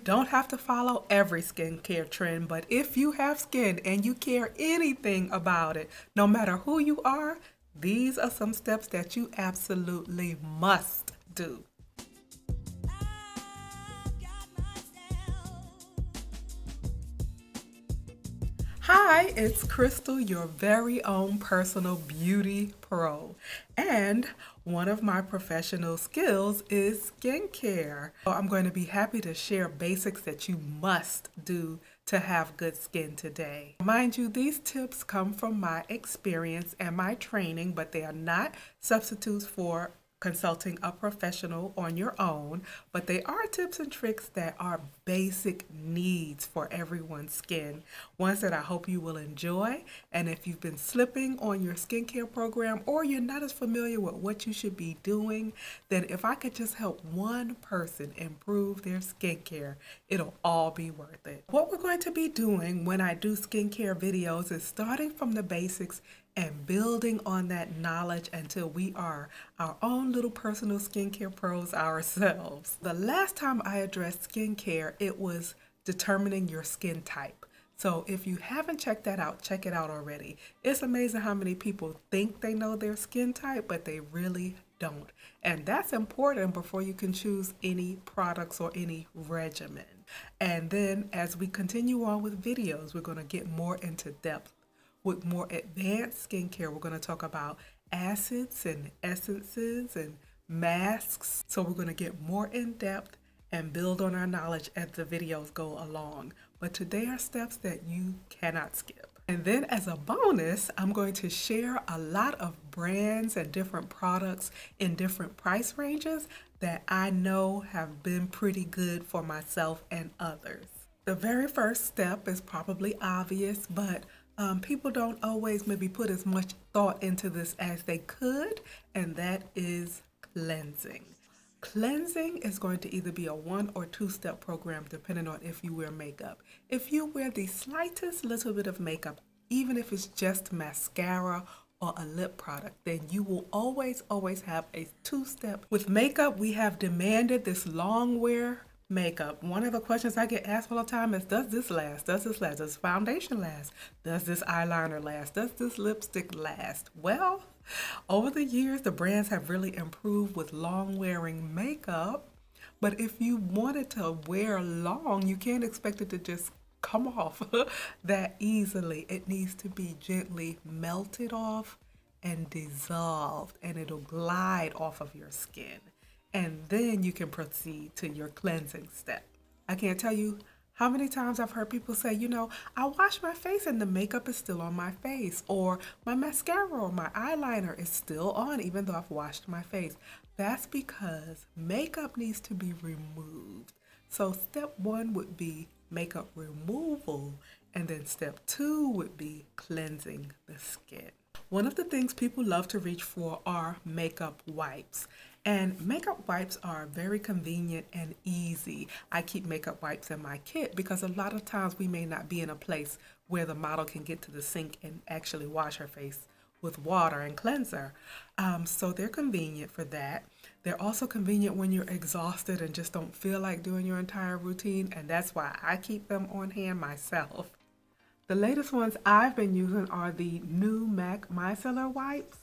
Don't have to follow every skincare trend, but if you have skin and you care anything about it, no matter who you are, these are some steps that you absolutely must do. Hi, it's Crystal, your very own personal beauty pro. And one of my professional skills is skincare. So I'm going to be happy to share basics that you must do to have good skin today. Mind you, these tips come from my experience and my training, but they are not substitutes for consulting a professional on your own, but they are tips and tricks that are basic needs for everyone's skin, ones that I hope you will enjoy. And if you've been slipping on your skincare program or you're not as familiar with what you should be doing, then if I could just help one person improve their skincare, it'll all be worth it. What we're going to be doing when I do skincare videos is starting from the basics and building on that knowledge until we are our own little personal skincare pros ourselves. The last time I addressed skincare, it was determining your skin type. So if you haven't checked that out, check it out already. It's amazing how many people think they know their skin type, but they really don't. And that's important before you can choose any products or any regimen. And then as we continue on with videos, we're going to get more into depth. With more advanced skincare, we're going to talk about acids and essences and masks. So we're going to get more in depth and build on our knowledge as the videos go along. But today are steps that you cannot skip. And then as a bonus, I'm going to share a lot of brands and different products in different price ranges that I know have been pretty good for myself and others. The very first step is probably obvious, but people don't always maybe put as much thought into this as they could, and that is cleansing. Cleansing is going to either be a 1 or 2-step program depending on if you wear makeup. If you wear the slightest little bit of makeup, even if it's just mascara or a lip product, then you will always have a 2-step. With makeup, we have demanded this long wear makeup. One of the questions I get asked all the time is, does this last? Does this last? Does foundation last? Does this eyeliner last? Does this lipstick last? Well, over the years, the brands have really improved with long wearing makeup. But if you wanted to wear long, you can't expect it to just come off that easily. It needs to be gently melted off and dissolved, and it'll glide off of your skin. And then you can proceed to your cleansing step. I can't tell you how many times I've heard people say, I wash my face and the makeup is still on my face, or my mascara or my eyeliner is still on even though I've washed my face. That's because makeup needs to be removed. So step 1 would be makeup removal, and then step 2 would be cleansing the skin. One of the things people love to reach for are makeup wipes. And makeup wipes are very convenient and easy. I keep makeup wipes in my kit because a lot of times we may not be in a place where the model can get to the sink and actually wash her face with water and cleanser. So they're convenient for that. They're also convenient when you're exhausted and just don't feel like doing your entire routine, and that's why I keep them on hand myself. The latest ones I've been using are the new MAC micellar wipes.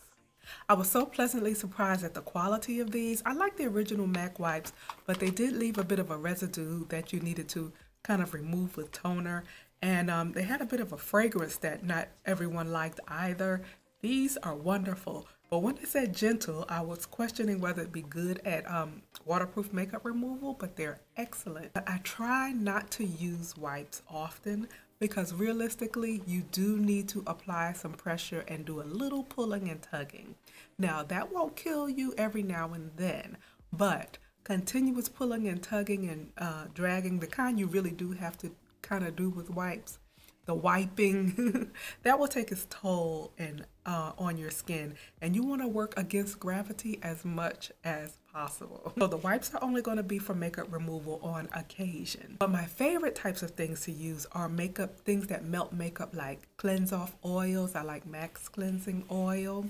I was so pleasantly surprised at the quality of these. I like the original MAC wipes, but they did leave a bit of a residue that you needed to kind of remove with toner. And they had a bit of a fragrance that not everyone liked either. These are wonderful. But when they said gentle, I was questioning whether it'd be good at waterproof makeup removal, but they're excellent. I try not to use wipes often because realistically, you do need to apply some pressure and do a little pulling and tugging. Now, that won't kill you every now and then, but continuous pulling and tugging and dragging, the kind you really do have to kind of do with wipes, the wiping, that will take its toll on your skin, and you want to work against gravity as much as possible. So the wipes are only going to be for makeup removal on occasion. But my favorite types of things to use are things that melt makeup, like cleanse off oils. I like Max cleansing oil.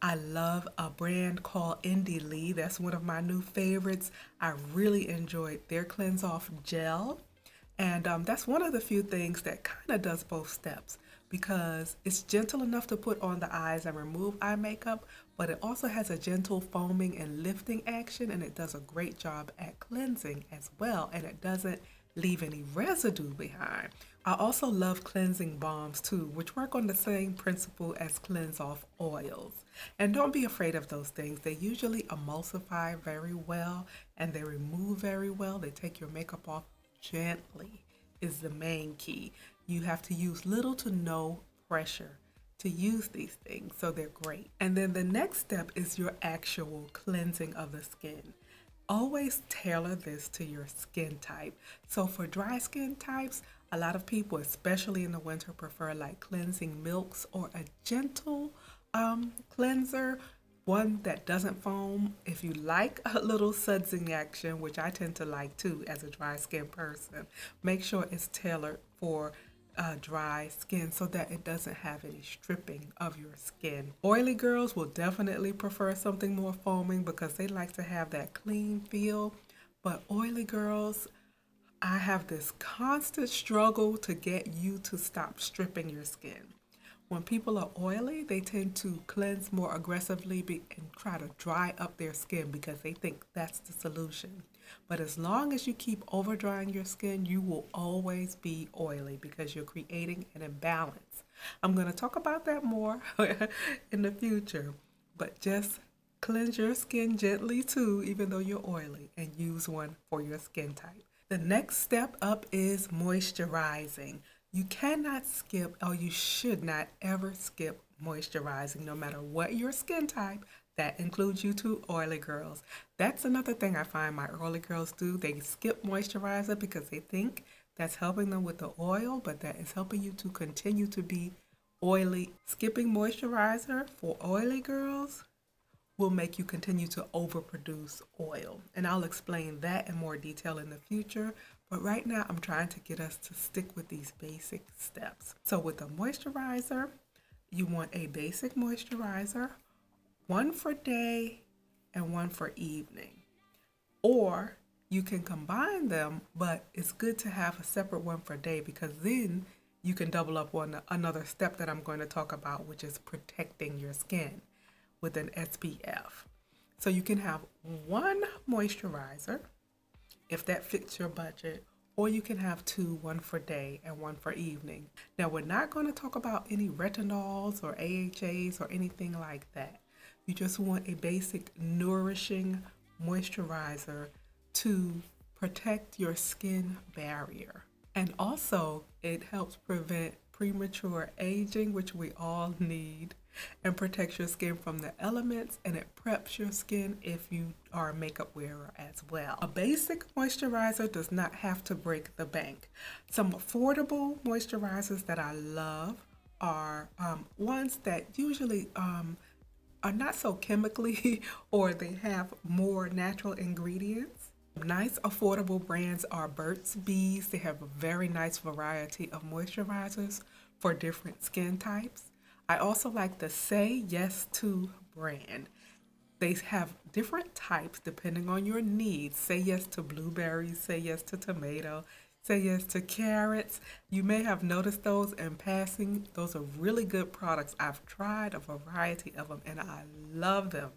I love a brand called Indie Lee. That's one of my new favorites. I really enjoyed their Cleanse Off Gel. And that's one of the few things that kind of does both steps because it's gentle enough to put on the eyes and remove eye makeup, but it also has a gentle foaming and lifting action, and it does a great job at cleansing as well, and it doesn't leave any residue behind. I also love cleansing balms too, which work on the same principle as cleanse off oils. And don't be afraid of those things. They usually emulsify very well and they remove very well. They take your makeup off gently is the main key. You have to use little to no pressure to use these things, so they're great. And then the next step is your actual cleansing of the skin. Always tailor this to your skin type. So for dry skin types, a lot of people, especially in the winter, prefer like cleansing milks or a gentle cleanser, one that doesn't foam. If you like a little sudsing action, which I tend to like too as a dry skin person, make sure it's tailored for dry skin so that it doesn't have any stripping of your skin. Oily girls will definitely prefer something more foaming because they like to have that clean feel. But oily girls, I have this constant struggle to get you to stop stripping your skin. When people are oily, they tend to cleanse more aggressively and try to dry up their skin because they think that's the solution. But as long as you keep over drying your skin, you will always be oily because you're creating an imbalance. I'm going to talk about that more in the future, but just cleanse your skin gently too, even though you're oily, and use one for your skin type. The next step up is moisturizing. You cannot skip, or you should not ever skip moisturizing, no matter what your skin type. That includes you two oily girls. That's another thing I find my oily girls do. They skip moisturizer because they think that's helping them with the oil, but that is helping you to continue to be oily. Skipping moisturizer for oily girls will make you continue to overproduce oil. And I'll explain that in more detail in the future. But right now, I'm trying to get us to stick with these basic steps. So with the moisturizer, you want a basic moisturizer, one for day and one for evening. Or you can combine them, but it's good to have a separate one for day because then you can double up on another step that I'm going to talk about, which is protecting your skin with an SPF. So you can have one moisturizer if that fits your budget, or you can have two, one for day and one for evening. Now, we're not going to talk about any retinols or AHAs or anything like that. You just want a basic nourishing moisturizer to protect your skin barrier. And also, it helps prevent premature aging, which we all need, and protects your skin from the elements, and it preps your skin if you are a makeup wearer as well. A basic moisturizer does not have to break the bank. Some affordable moisturizers that I love are ones that usually are not so chemically or they have more natural ingredients. Nice affordable brands are Burt's Bees. They have a very nice variety of moisturizers for different skin types. I also like the Say Yes To brand. They have different types depending on your needs. Say yes to blueberries, say yes to tomato, say yes to carrots. You may have noticed those in passing. Those are really good products. I've tried a variety of them and I love them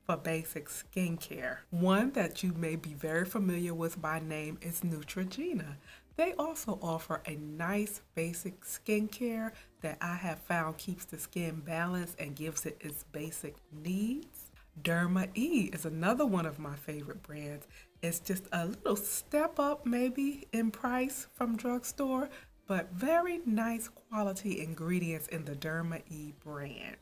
for basic skincare. One that you may be very familiar with by name is Neutrogena. They also offer a nice basic skincare that I have found keeps the skin balanced and gives it its basic needs. Derma E is another one of my favorite brands. It's just a little step up maybe in price from drugstore, but very nice quality ingredients in the Derma E brand.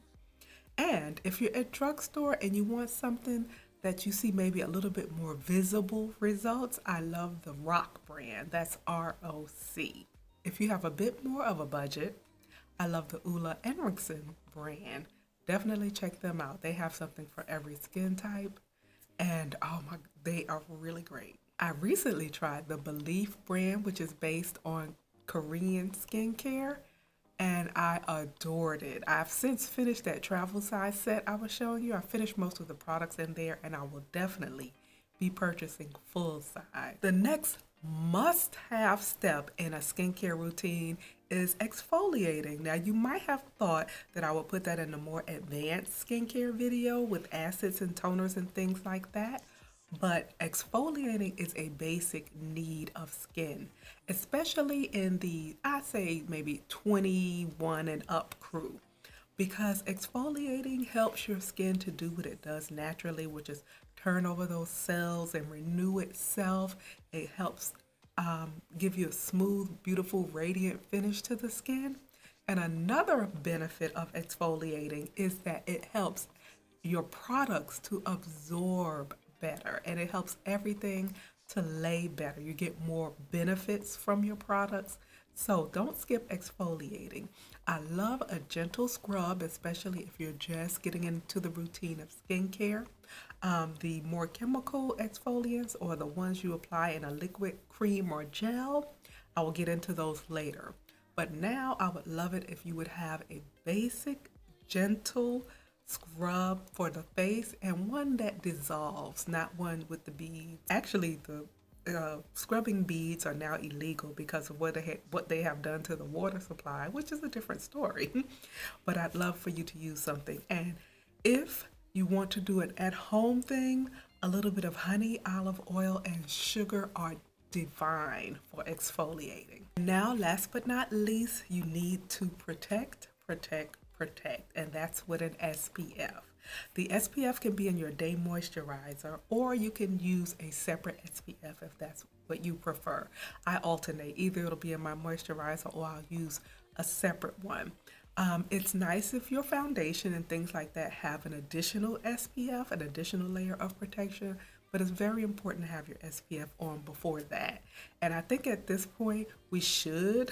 And if you're at drugstore and you want something that you see maybe a little bit more visible results, I love the Rock brand. That's R-O-C. If you have a bit more of a budget, I love the Ulla Henriksen brand. Definitely check them out. They have something for every skin type. And oh my, they are really great. I recently tried the Belief brand, which is based on Korean skincare. and I adored it. I've since finished that travel size set I was showing you. I finished most of the products in there, and I will definitely be purchasing full size. The next must-have step in a skincare routine is exfoliating. Now, you might have thought that I would put that in a more advanced skincare video with acids and toners and things like that, but exfoliating is a basic need of skin, especially in the, I say maybe 21 and up crew, because exfoliating helps your skin to do what it does naturally, which is turn over those cells and renew itself. It helps give you a smooth, beautiful, radiant finish to the skin. And another benefit of exfoliating is that it helps your products to absorb better, and it helps everything to lay better. You get more benefits from your products. So don't skip exfoliating. I love a gentle scrub, especially if you're just getting into the routine of skincare. The more chemical exfoliants, or the ones you apply in a liquid, cream, or gel, I will get into those later. But now I would love it if you would have a basic, gentle scrub for the face, and one that dissolves, not one with the beads. Actually, the scrubbing beads are now illegal because of what they have done to the water supply, which is a different story. But I'd love for you to use something. And if you want to do an at-home thing, a little bit of honey, olive oil, and sugar are divine for exfoliating. Now, last but not least, you need to protect, and that's with an SPF. The SPF can be in your day moisturizer, or you can use a separate SPF if that's what you prefer. I alternate. Either it'll be in my moisturizer or I'll use a separate one. It's nice if your foundation and things like that have an additional SPF, an additional layer of protection, but it's very important to have your SPF on before that. And I think at this point, we should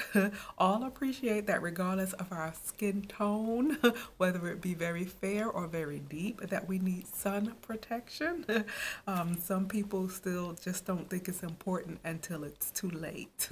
all appreciate that regardless of our skin tone, whether it be very fair or very deep, that we need sun protection. Some people still just don't think it's important until it's too late,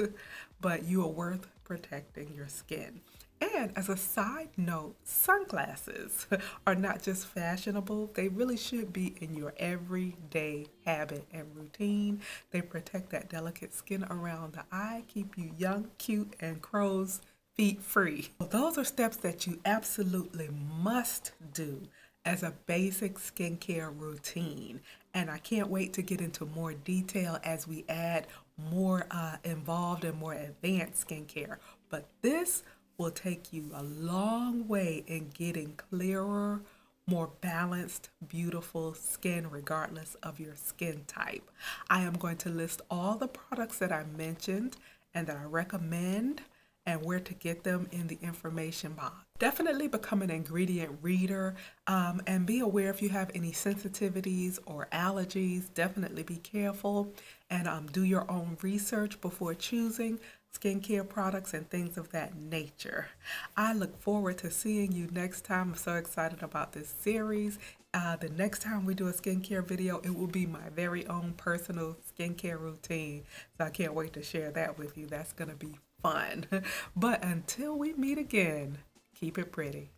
but you are worth protecting your skin. And as a side note, sunglasses are not just fashionable, they really should be in your everyday habit and routine. They protect that delicate skin around the eye, keep you young, cute, and crow's feet free. Well, those are steps that you absolutely must do as a basic skincare routine. And I can't wait to get into more detail as we add more involved and more advanced skincare. But this will take you a long way in getting clearer, more balanced, beautiful skin regardless of your skin type. I am going to list all the products that I mentioned and that I recommend and where to get them in the information box. Definitely become an ingredient reader and be aware if you have any sensitivities or allergies. Definitely be careful and do your own research before choosing skincare products and things of that nature. I look forward to seeing you next time. I'm so excited about this series. The next time we do a skincare video, it will be my very own personal skincare routine. So I can't wait to share that with you. That's going to be fun. But until we meet again, keep it pretty.